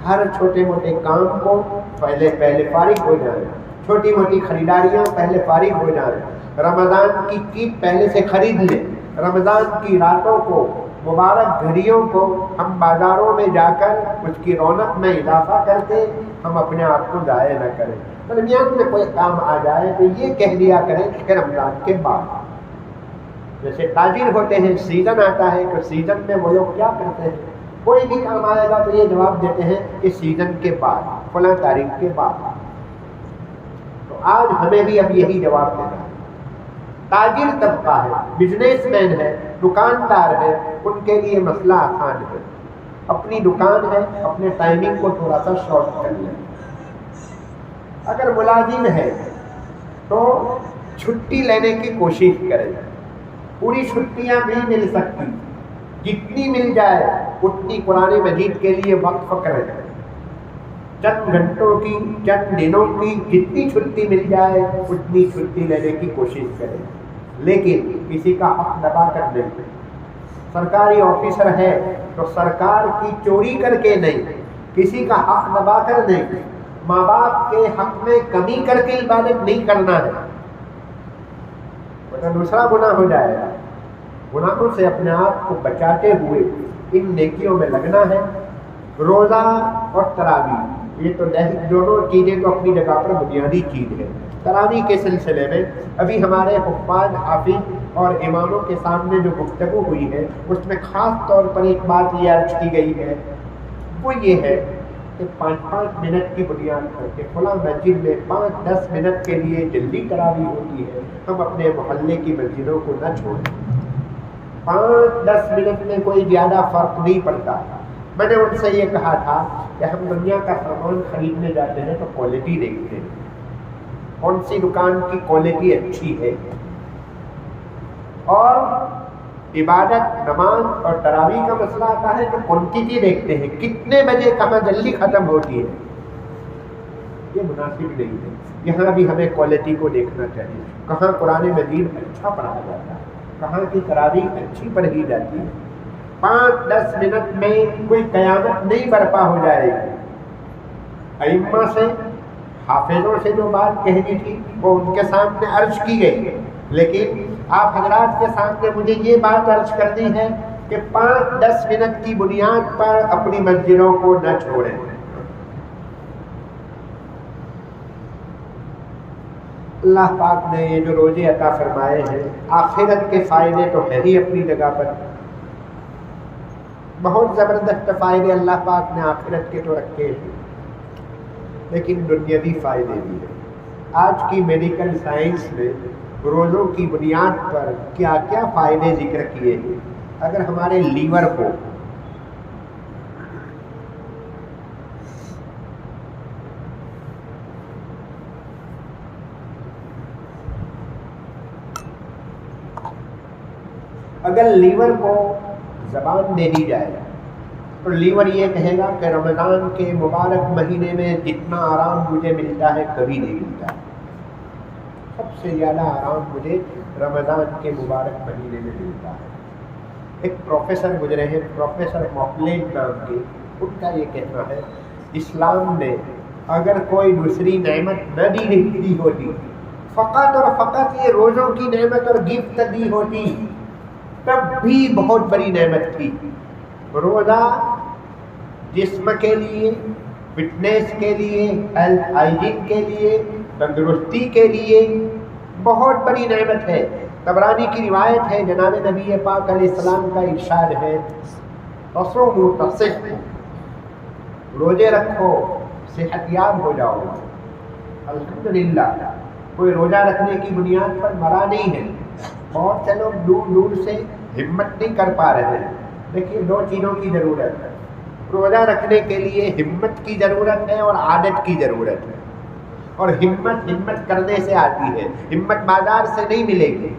ہر چھوٹے موٹے کام کو پہلے فارغ ہو جائیں، چھوٹی موٹی خریداریاں پہلے فارغ ہو جائیں. رمضان کی کیٹ پہلے سے خرید لیں. رمضان کی راتوں کو، مبارک گھڑیوں کو ہم بازاروں میں جا کر اس کی رونق میں اضافہ کر کے ہم اپنے آپ کو ضائع نہ کریں. درمیان میں کوئی کام آ جائے تو یہ کہہ دیا کریں کہ رمضان کے بعد. جیسے تاجر ہوتے ہیں، سیزن آتا ہے کہ سیزن میں وہ لوگ کیا کرتے ہیں، کوئی بھی کام آئے گا تو یہ جواب دیتے ہیں کہ سیزن کے بعد، فلاں تاریخ کے بعد. تو آج ہمیں بھی اب یہی جواب دینا ہے. تاجر طبقہ ہے، بزنس مین ہے، دکاندار ہے، ان کے لیے مسئلہ آسان ہے. اپنی دکان ہے، اپنے ٹائمنگ کو تھوڑا سا شارٹ کر لیں. اگر ملازم ہے تو چھٹی لینے کی کوشش کریں. پوری چھٹیاں نہیں مل سکتی، جتنی مل جائے اتنی قرآن مجید کے لیے وقف کریں. چند گھنٹوں کی، چند دنوں کی جتنی چھٹی مل جائے اتنی چھٹی لینے کی کوشش کریں. لیکن کسی کا حق دبا کر نہیں. سرکاری آفیسر ہے تو سرکار کی چوری کر کے نہیں، کسی کا حق دبا کر نہیں. ماں باپ کے حق میں کمی کر کے عبادت نہیں کرنا ہے، ورنہ دوسرا گناہ ہو جائے گا. گناہوں سے اپنے آپ کو بچاتے ہوئے ان نیکیوں میں لگنا ہے. روزہ اور تراویح، یہ تو دونوں چیزیں تو اپنی جگہ پر بنیادی چیز ہے. تراویح کے سلسلے میں ابھی ہمارے حفاظ، حافظ اور اماموں کے سامنے جو گفتگو ہوئی ہے اس میں خاص طور پر ایک بات یہ عرض کی گئی ہے، وہ یہ ہے کہ 5-5 منٹ کی بنیاد پر کہ فلاں مسجد میں 5-10 منٹ کے لیے جلدی تراویح ہوتی ہے، ہم اپنے محلے کی مسجدوں کو نہ چھوڑیں. 5-10 منٹ میں کوئی زیادہ فرق نہیں پڑتا. میں نے ان سے یہ کہا تھا کہ ہم دنیا کا سامان خریدنے جاتے ہیں تو کوالٹی دیکھتے ہیں، کون سی دکان کی کوالٹی اچھی ہے. اور عبادت، نماز اور تراویح کا مسئلہ آتا ہے تو کوانٹٹی دیکھتے ہیں، کتنے بجے کہاں جلدی ختم ہوتی ہے. یہ مناسب نہیں ہے. یہاں بھی ہمیں کوالٹی کو دیکھنا چاہیے. کہاں قرآن مجید اچھا پڑھا جاتا ہے، کہاں کی تراویح اچھی پڑھی جاتی ہے. 5-10 منٹ میں کوئی قیامت نہیں برپا ہو جائے گی. ائمہ سے، حافظوں سے جو بات کہنی تھی وہ ان کے سامنے عرض کی گئی، لیکن آپ حضرات کے سامنے مجھے یہ بات عرض کرنی ہے کہ 5-10 منٹ کی بنیاد پر اپنی مسجدوں کو نہ چھوڑیں. اللہ پاک نے یہ جو روزے عطا فرمائے ہیں، آخرت کے فائدے تو ہے ہی اپنی جگہ پر، بہت زبردست فائدے اللہ پاک نے آخرت کے تو رکھے ہیں، لیکن دنیاوی فائدے بھی ہیں. آج کی میڈیکل سائنس نے روزوں کی بنیاد پر کیا کیا فائدے ذکر کیے ہیں. اگر ہمارے لیور کو زبان دے دی جائے تو لیور یہ کہے گا کہ رمضان کے مبارک مہینے میں جتنا آرام مجھے ملتا ہے کبھی نہیں ملتا. سب سے زیادہ آرام مجھے رمضان کے مبارک مہینے میں ملتا ہے. ایک پروفیسر گزرے ہیں، پروفیسر موکلین نام کے، ان کا یہ کہنا ہے اسلام نے اگر کوئی دوسری نعمت نہ دی ہوتی، فقط اور فقط یہ روزوں کی نعمت اور گفٹ دی ہوتی، تب بھی بہت بڑی نعمت تھی. روزہ جسم کے لیے، فٹنس کے لیے، ہیلتھ ہائیجین کے لیے، تندرستی کے لیے بہت بڑی نعمت ہے۔ طبرانی کی روایت ہے، جناب نبی پاک علیہ السلام کا ارشاد ہے، تصوموا تصحوا، روزے رکھو صحت یاب ہو جاؤ۔ الحمدللہ کوئی روزہ رکھنے کی بنیاد پر مرا نہیں ہے۔ بہت سے لوگ دور دور سے ہمت نہیں کر پا رہے ہیں۔ دیکھیے دو چیزوں کی ضرورت ہے، روزہ رکھنے کے لیے ہمت کی ضرورت ہے اور عادت کی ضرورت ہے۔ اور ہمت کرنے سے آتی ہے، ہمت بازار سے نہیں ملے گی،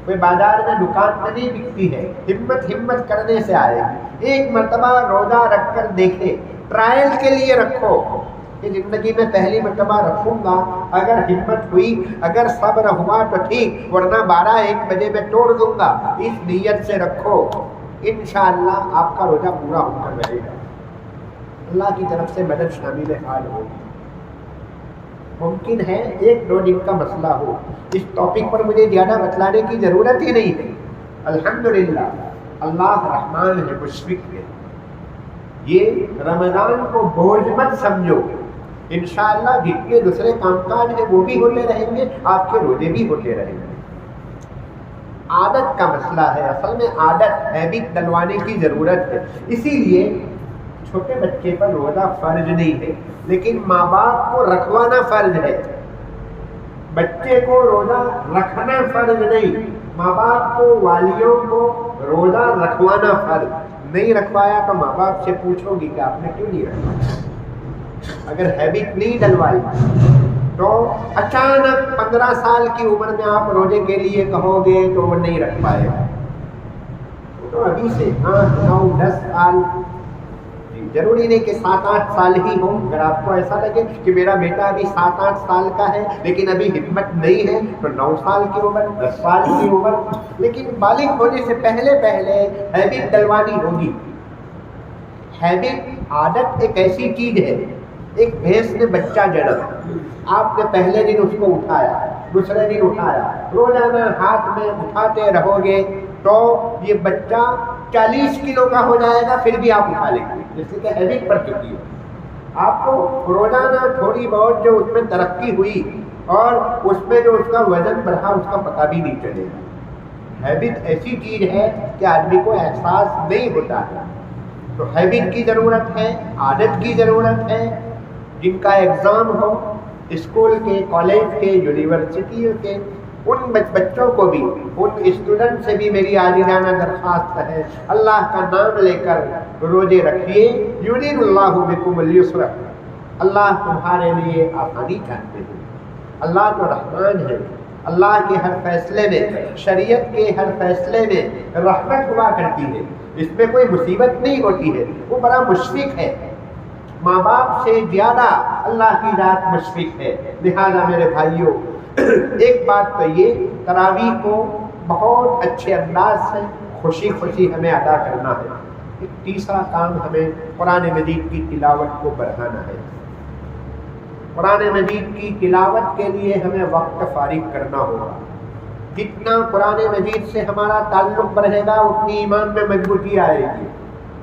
کوئی بازار میں دکان میں نہیں بکتی ہے، ہمت کرنے سے آئے گی۔ ایک مرتبہ روزہ رکھ کر دیکھے، ٹرائل کے لیے رکھو کہ زندگی میں پہلی مرتبہ رکھوں گا، اگر ہمت ہوئی، اگر صبر ہوا تو ٹھیک، ورنہ 12-1 بجے میں توڑ دوں گا۔ اس نیت سے رکھو، انشاءاللہ آپ کا روزہ پورا ہو کر رہے گا، اللہ کی طرف سے مدد شامل حال ہوگی۔ ممکن ہے 1-2 دن کا مسئلہ ہو، اس ٹاپک پر مجھے زیادہ بتلانے کی ضرورت ہی نہیں ہے۔ الحمدللہ اللہ رحمان ہے، مشفق ہے۔ یہ رمضان کو بوجھ مت سمجھو، انشاءاللہ جتنے دوسرے کام کاج ہیں وہ بھی ہوتے رہیں گے، آپ کے روزے بھی ہوتے رہیں گے۔ عادت کا مسئلہ ہے، اصل میں عادت ہیبٹ ڈلوانے کی ضرورت ہے۔ اسی لیے چھوٹے بچے پر روزہ فرض نہیں ہے، لیکن ماں باپ کو رکھوانا فرض ہے۔ بچے کو روزہ رکھنا فرض نہیں، ماں باپ کو، والیوں کو روزہ رکھوانا فرض۔ نہیں رکھوایا تو ماں باپ سے پوچھو گی کہ آپ نے کیوں نہیں رکھوایا۔ اگر ہیبٹ نہیں ڈلوائی تو اچانک 15 سال کی عمر میں آپ روزے کے لیے کہو گے تو وہ نہیں رکھ پائے گا۔ تو ابھی سے 8, 9, 10 سال، ضروری نہیں کہ 7-8 سال ہی ہو۔ اگر آپ کو ایسا لگے کہ میرا بیٹا ابھی 7-8 سال کا ہے لیکن ابھی ہمت نہیں ہے تو 9 سال کی عمر، 10 سال کی عمر، لیکن بالغ ہونے سے پہلے ہیبٹ ڈلوانی ہوگی۔ ہیبٹ، عادت ایک ایسی چیز ہے، ایک بھینس نے بچہ جنا، آپ نے پہلے دن اس کو اٹھایا، دوسرے دن اٹھایا، روزانہ ہاتھ میں اٹھاتے رہو گے تو یہ بچہ 40 کلو کا ہو جائے گا، پھر بھی آپ اٹھا لیں گے، جس سے کہ ہیبٹ پڑ چکی ہے۔ آپ کو روزانہ تھوڑی بہت جو اس میں ترقی ہوئی اور اس میں جو اس کا وزن بڑھا اس کا پتہ بھی نہیں چلے گا۔ ہیبٹ ایسی چیز ہے کہ آدمی کو احساس نہیں ہوتا ہے۔ تو ہیبٹ کی ضرورت ہے، عادت کی ضرورت ہے۔ جن کا ایگزام ہو، اسکول کے، کالج کے، یونیورسٹی کے، ان بچوں کو بھی، ان اسٹوڈنٹ سے بھی میری عاجزانہ درخواست ہے، اللہ کا نام لے کر روزے رکھیے۔ یرید اللہ بکم الیسر، اللہ تمہارے لیے آسانی چاہتے ہیں۔ اللہ تو رحمان ہے، اللہ کے ہر فیصلے میں، شریعت کے ہر فیصلے میں رحمت ہوا کرتی ہے، اس میں کوئی مصیبت نہیں ہوتی ہے۔ وہ بڑا مشفق ہے، ماں باپ سے زیادہ اللہ کی ذات مشفق ہے۔ لہذا میرے بھائیوں، ایک بات تو یہ، تراویح کو بہت اچھے انداز سے خوشی خوشی ہمیں ادا کرنا ہے۔ ایک تیسرا کام، ہمیں قرآن مجید کی تلاوت کو بڑھانا ہے۔ قرآن مجید کی تلاوت کے لیے ہمیں وقت فارغ کرنا ہوگا۔ جتنا قرآن مجید سے ہمارا تعلق بڑھے گا اتنی ایمان میں مضبوطی آئے گی،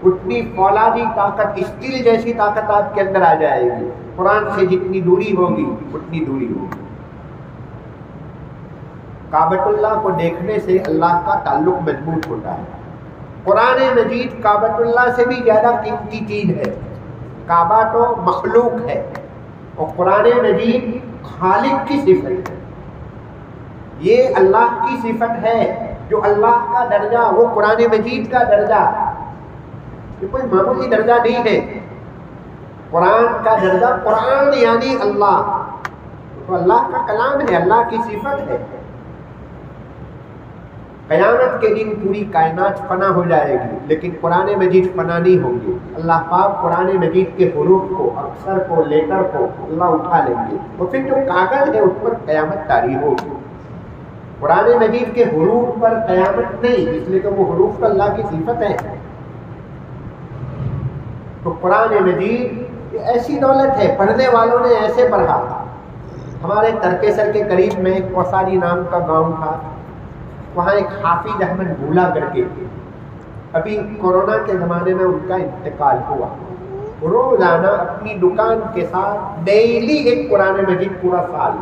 اتنی فولادی طاقت، اسٹیل جیسی طاقت آپ کے اندر آ جائے گی۔ قرآن سے جتنی دوری ہوگی اتنی دوری ہوگی۔ کعبۃ اللہ کو دیکھنے سے اللہ کا تعلق مضبوط ہوتا ہے۔ قرآن مجید کعبۃ اللہ سے بھی زیادہ قیمتی چیز ہے۔ کعبہ تو مخلوق ہے اور قرآن مجید خالق کی صفت ہے۔ یہ اللہ کی صفت ہے، جو اللہ کا درجہ، وہ قرآن مجید کا درجہ، یہ کوئی معمولی درجہ نہیں ہے۔ قرآن کا درجہ، قرآن یعنی اللہ، تو اللہ کا کلام ہے، اللہ کی صفت ہے۔ قیامت کے دن پوری کائنات فنا ہو جائے گی لیکن قرآن مجید فنا نہیں ہوں گی۔ اللہ پاک قرآن مجید کے حروف کو، اکثر کو، لیٹر کو اللہ اٹھا لیں گے، اور پھر جو کاغذ ہے اس پر قیامت طاری ہوگی۔ قرآن مجید کے حروف پر قیامت نہیں، اس لیے کہ وہ حروف تو اللہ کی صفت ہے۔ تو قرآن مجید یہ ایسی دولت ہے، پڑھنے والوں نے ایسے پڑھا۔ ہمارے ترکیسر کے قریب میں ایک کوساری نام کا گاؤں تھا، وہاں ایک حافظ احمد بھولا کر کے، ابھی کورونا کے زمانے میں ان کا انتقال ہوا۔ روزانہ اپنی دکان کے ساتھ ڈیلی ایک قرآن مجید پورا سال.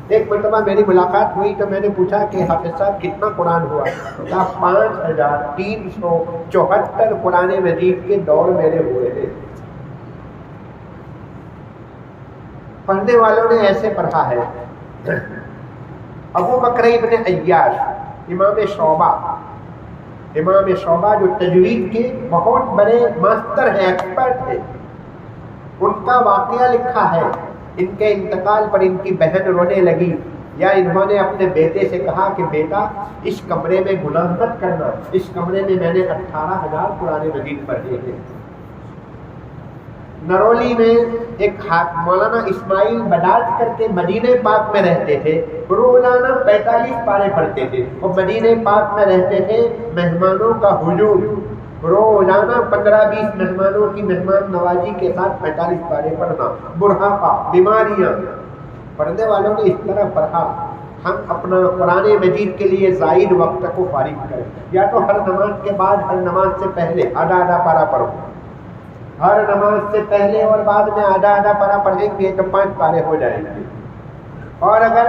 ایک مرتبہ میری ملاقات ہوئی تو میں نے پوچھا کہ حافظ صاحب کتنا قرآن ہوا؟ کہا 5374 قرآن مجید کے دور میرے ہوئے ہیں. پڑھنے والوں نے ایسے پڑھا ہے. ابو بکر ابن عیاش امام شعبہ جو تجوید کے بہت بڑے ماسٹر ہیں، ایکسپرٹ ہیں، ان کا واقعہ لکھا ہے. ان کے انتقال پر ان کی بہن رونے لگی، یا انہوں نے اپنے بیٹے سے کہا کہ بیٹا اس کمرے میں گناہ مت کرنا، اس کمرے میں میں نے 18,000 قرآن مجید پڑھے ہیں. نرولی میں ایک مولانا اسماعیل بڈاج کر کے مدینہ پاک میں رہتے تھے. روزانہ 45 پارے پڑھتے تھے اور مدینہ پاک میں رہتے تھے. مہمانوں کا ہجوم، روزانہ 15-20 مہمانوں کی مہمان نوازی کے ساتھ 45 پارے پڑھنا. بڑھاپا، بیماریاں، پڑھنے والوں نے اس طرح پڑھا. ہم اپنا قرآن مجید کے لیے زائد وقت کو فارغ کریں. یا تو ہر نماز کے بعد، ہر نماز سے پہلے آدھا پارا پڑھو. ہر نماز سے پہلے اور بعد میں آدھا پارا پڑھیں گے تو 5 پارے ہو جائیں گے. اور اگر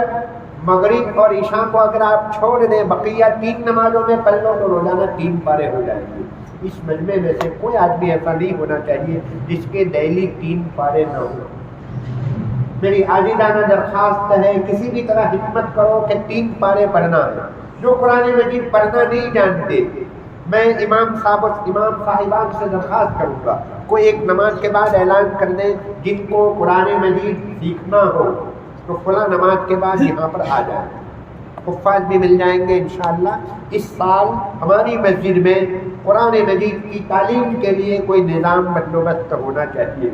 مغرب اور عشاء کو اگر آپ چھوڑ دیں، بقیہ 3 نمازوں میں پڑھ لو تو روزانہ 3 پارے ہو جائیں گے. اس مجمع میں سے کوئی آدمی ایسا نہیں ہونا چاہیے جس کے ڈیلی 3 پارے نہ ہو. میری عاجزانہ درخواست ہے کسی بھی طرح ہمت کرو کہ 3 پارے پڑھنا ہے. جو قرآن مجید پڑھنا نہیں جانتے، میں امام صاحبان سے درخواست کروں گا کوئی ایک نماز کے بعد اعلان کر دیں جن کو قرآن مجید سیکھنا ہو تو فلاں نماز کے بعد یہاں پر آ جائیں. حفاظ بھی مل جائیں گے انشاءاللہ. اس سال ہماری مسجد میں قرآن مجید کی تعلیم کے لیے کوئی نظام بندوبست ہونا چاہیے.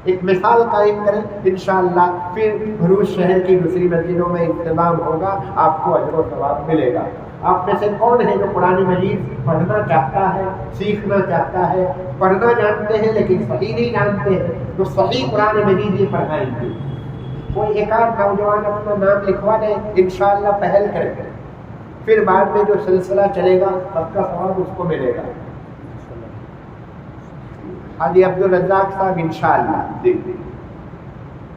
ایک مثال قائم کریں انشاءاللہ، پھر بھروچ شہر کی دوسری مسجدوں میں انتظام ہوگا، آپ کو اجر و ثواب ملے گا. آپ میں سے کون ہے جو قرآن مجید پڑھنا چاہتا ہے، سیکھنا چاہتا ہے؟ پڑھنا جانتے ہیں لیکن صحیح نہیں جانتے ہیں تو صحیح قرآن مجید یہ پڑھائیں گے. کوئی ایک آدھ نوجوان اپنا نام لکھوا دے، انشاءاللہ پہل کریں گے. پھر بعد میں جو سلسلہ چلے گا سب کا ثواب اس کو ملے گا. حاجی عبدالرزاق صاحب انشاءاللہ. دیکھیں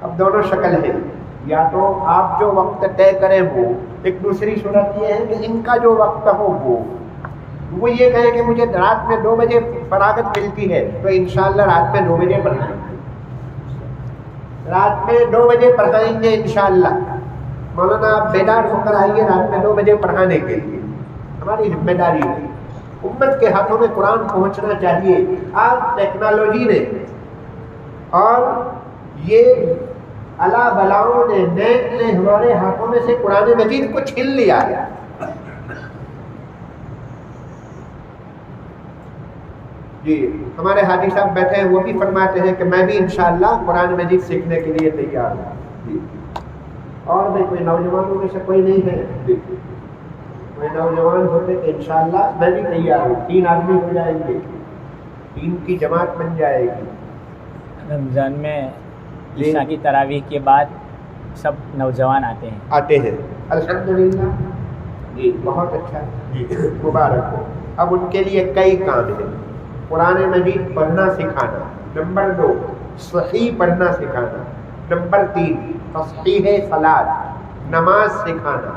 اب دونوں شکل ہے، یا تو آپ جو وقت طے کریں وہ، ایک دوسری صورت یہ ہے کہ ان کا جو وقت ہو وہ یہ کہیں کہ مجھے رات میں 2 بجے فراغت ملتی ہے تو انشاءاللہ رات میں 2 بجے پڑھائیں گے. رات میں 2 بجے پڑھائیں گے انشاءاللہ. مولانا آپ بیدار ہو کر آئیے رات میں 2 بجے پڑھانے کے لیے. ہماری ذمہ داری ہے. امت کے ہاتھوں میں قرآن پہنچنا چاہیے. آج ٹیکنالوجی نے اور یہ اللہ بلاؤں نے، نیٹ نے ہمارے ہاتھوں میں سے قرآن مجید کو چھین لیا ہے. جی ہمارے حاجی صاحب بیٹھے ہیں، وہ بھی فرماتے ہیں کہ میں بھی انشاءاللہ قرآن مجید سیکھنے کے لیے تیار ہوں. جی اور بھی کوئی نوجوانوں میں سے کوئی نہیں ہے؟ جی کوئی نوجوان ہوتے کہ انشاءاللہ میں بھی تیار ہوں. 3 آدمی ہو جائیں گے، 3 کی جماعت بن جائے گی. رمضان میں عشاء کی تراویح کے بعد سب نوجوان آتے ہیں الحمدللہ. جی بہت اچھا، جی مبارک ہو. اب ان کے لیے کئی کام ہیں. قرآن مجید پڑھنا سکھانا، نمبر 2 صحیح پڑھنا سکھانا، نمبر 3 تصحیح صلاۃ، نماز سکھانا.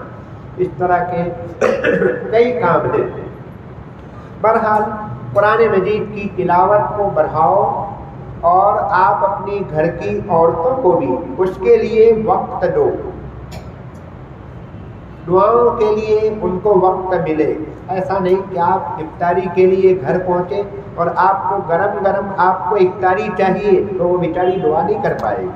اس طرح کے کئی کام ہیں. بہرحال قرآن مجید کی تلاوت کو بڑھاؤ اور آپ اپنی گھر کی عورتوں کو بھی اس کے لیے وقت دو. دعاؤں کے لیے ان کو وقت ملے. ایسا نہیں کہ آپ افطاری کے لیے گھر پہنچے اور آپ کو گرم آپ کو افطاری چاہیے تو وہ بیچاری دعا نہیں کر پائے گی.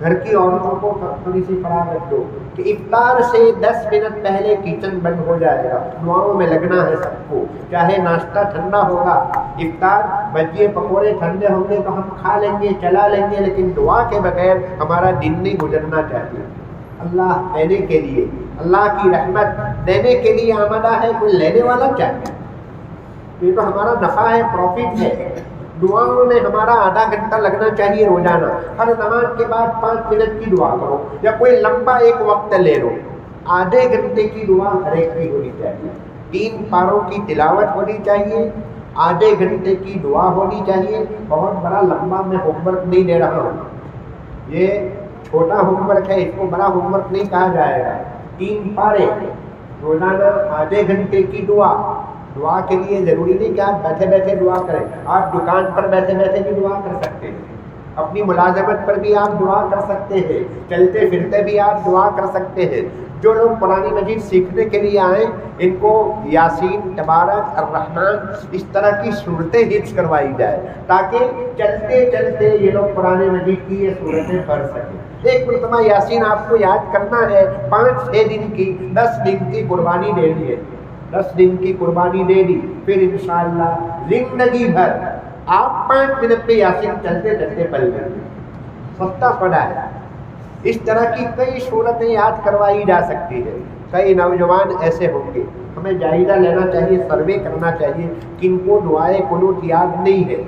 گھر کی عورتوں کو تھوڑی سی فراغت دو کہ افطار سے 10 منٹ پہلے کچن بند ہو جائے گا. دعاؤں میں لگنا ہے سب کو. چاہے ناشتہ ٹھنڈا ہوگا، افطار بجے پکوڑے ٹھنڈے ہوں گے تو ہم کھا لیں گے، چلا لیں گے، لیکن دعا کے بغیر ہمارا دن نہیں گزرنا چاہیے. اللہ دینے کے لیے، اللہ کی رحمت دینے کے لیے آمدہ ہے، کوئی لینے والا چاہیے. یہ تو ہمارا نفع ہے، پروفٹ ہے. دعاؤں میں ہمارا آدھا گھنٹہ لگنا چاہیے روزانہ. ہر نماز کے بعد 5 منٹ کی دعا کرو یا کوئی لمبا ایک وقت لے لو. آدھے گھنٹے کی دعا ہر ایک کی ہونی چاہیے. 3 پاروں کی تلاوت ہونی چاہیے. آدھے گھنٹے کی دعا ہونی چاہیے. بہت بڑا لمبا میں ہوم ورک نہیں دے رہا ہوں, یہ چھوٹا ہوم ورک ہے, اس کو بڑا ہوم ورک نہیں کہا جائے گا. 3 پارے روزانہ آدھے گھنٹے کی دعا. دعا کے لیے ضروری نہیں کہ آپ بیٹھے بیٹھے دعا کریں, آپ دکان پر بیٹھے بیٹھے بھی دعا کر سکتے ہیں, اپنی ملازمت پر بھی آپ دعا کر سکتے ہیں, چلتے پھرتے بھی آپ دعا کر سکتے ہیں. جو لوگ قرآن مجید سیکھنے کے لیے آئیں ان کو یاسین, تبارک, الرحمن اس طرح کی صورتیں حفظ کروائی جائے تاکہ چلتے چلتے یہ لوگ قرآن مجید کی یہ صورتیں پڑھ سکیں. ایک مرتبہ یاسین آپ کو یاد کرنا ہے, 5-6 دن کی 10 دن کی قربانی دے دی ہے, 10 دن کی قربانی دے دی, پھر انشاءاللہ زندگی بھر آپ 5 منٹ میں یاسین چلتے چلتے پڑھ لیں گے. سستا پڑا ہے. اس طرح کی کئی صورتیں یاد کروائی جا سکتی ہے. کئی نوجوان ایسے ہوں گے, ہمیں جائزہ لینا چاہیے, سروے کرنا چاہیے کن کو دعائے قنوت یاد نہیں ہے.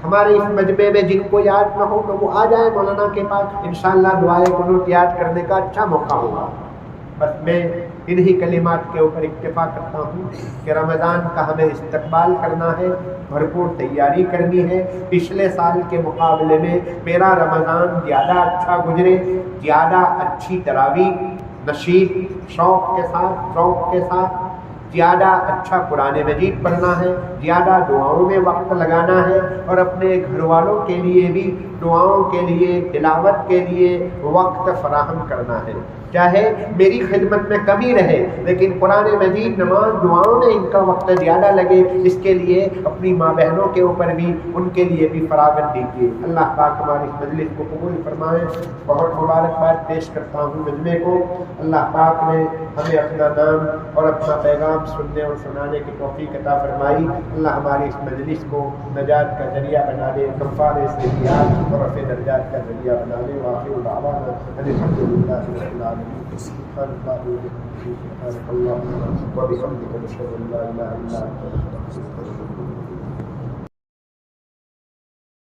ہمارے اس مجمع میں جن کو یاد نہ ہو تو وہ آ جائے مولانا کے پاس, انشاءاللہ دعائے قنوت یاد کرنے کا اچھا موقع ہوگا. بس میں انہی کلمات کے اوپر اکتفا کرتا ہوں کہ رمضان کا ہمیں استقبال کرنا ہے, بھرپور تیاری کرنی ہے. پچھلے سال کے مقابلے میں میرا رمضان زیادہ اچھا گزرے, زیادہ اچھی تراویح, نشیب, شوق کے ساتھ زیادہ اچھا قرآن مجید پڑھنا ہے, زیادہ دعاؤں میں وقت لگانا ہے, اور اپنے گھر والوں کے لیے بھی دعاؤں کے لیے, تلاوت کے لیے وقت فراہم کرنا ہے. چاہے میری خدمت میں کمی رہے لیکن قرآن مجید, نماز, دعاؤں میں ان کا وقت زیادہ لگے, اس کے لیے اپنی ماں بہنوں کے اوپر بھی, ان کے لیے بھی فراغت دیجیے. اللہ پاک ہماری اس مجلس کو قبول فرمائے. بہت مبارکباد پیش کرتا ہوں مجمع کو. اللہ پاک نے ہمیں اپنا نام اور اپنا پیغام سننے اور سنانے کی توفیق عطا فرمائی. اللہ ہماری اس مجلس کو نجات کا ذریعہ بنا دے, کفارے سیئات اور رفع درجات کا ذریعہ بنا دے. وآخر دعوانا الحمدللہ رب العالمین. سبحانك اللهم وبحمدك نشهد ان لا اله الا انت نستغفرك.